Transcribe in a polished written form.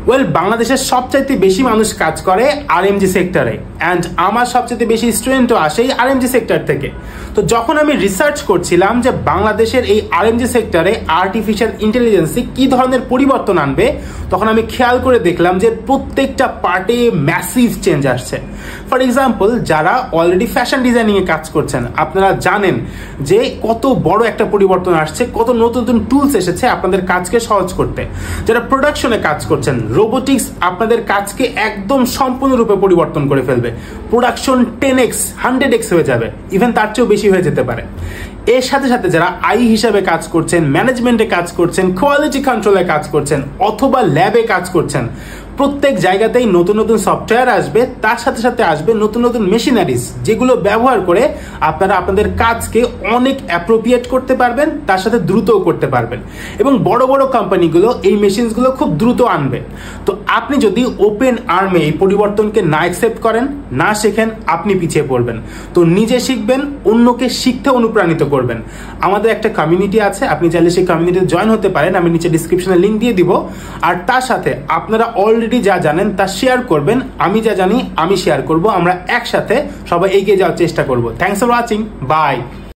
Well, বাংলাদেশের সবচাইতে বেশি মানুষ কাজ করে আরএমজি সেক্টরে, অ্যান্ড আমার সবচাইতে বেশি স্টুডেন্টও আসে এই আরএমজি সেক্টর থেকে। তো যখন আমি রিসার্চ করছিলাম যে বাংলাদেশের এই আরএমজি সেক্টরে আর্টিফিশিয়াল ইন্টেলিজেন্সি কি ধরনের পরিবর্তন আনবে, তখন আমি খেয়াল করে দেখলাম যে প্রত্যেকটা পার্টে ম্যাসিভ চেঞ্জ আসছে। ফর এক্সাম্পল, যারা অলরেডি ফ্যাশন ডিজাইনিং এ কাজ করছেন, আপনারা জানেন যে কত বড় একটা পরিবর্তন আসছে, কত নতুন নতুন টুলস এসেছে আপনাদের কাজকে সহজ করতে। যারা প্রোডাকশনে কাজ করছেন, রোবোটিক্স আপনাদের কাজকে একদম সম্পূর্ণরূপে পরিবর্তন করে ফেলবে। প্রোডাকশন 10x 100x হয়ে যাবে, ইভেন তার চেয়েও বেশি হয়ে যেতে পারে। এর সাথে সাথে যারা আই হিসাবে কাজ করছেন, ম্যানেজমেন্টে কাজ করছেন, কোয়ালিটি কন্ট্রোলে কাজ করছেন, অথবা ল্যাবে কাজ করছেন, প্রত্যেক জায়গাতেই নতুন নতুন সফটওয়্যার আসবে, তার সাথে সাথে আসবে নতুন নতুন মেশিনারিজ, যেগুলো ব্যবহার করে আপনারা আপনাদের কাজকে অনেক অ্যাপ্রোপ্রিয়েট করতে পারবেন, তার সাথে দ্রুতও করতে পারবেন। এবং বড় বড় কোম্পানিগুলো এই মেশিনসগুলো খুব দ্রুত আনবে। তো আপনি যদি ওপেন আর্মে এই পরিবর্তনকে না অ্যাকসেপ্ট করেন, না শেখেন, আপনি পিছিয়ে পড়বেন। তো নিজে শিখবেন, অন্যকে শিখতে অনুপ্রাণিত করবেন। আমাদের একটা কমিউনিটি আছে, আপনি চাইলে সেই কমিউনিটিতে জয়েন হতে পারেন, আমি নিচে ডিসক্রিপশনে লিঙ্ক দিয়ে দিব। আর তার সাথে আপনারা অলরেডি যা জানেন তা শেয়ার করবেন, আমি যা জানি আমি শেয়ার করব, আমরা একসাথে সবাই এগিয়ে যাওয়ার চেষ্টা করব। Thanks for watching, by.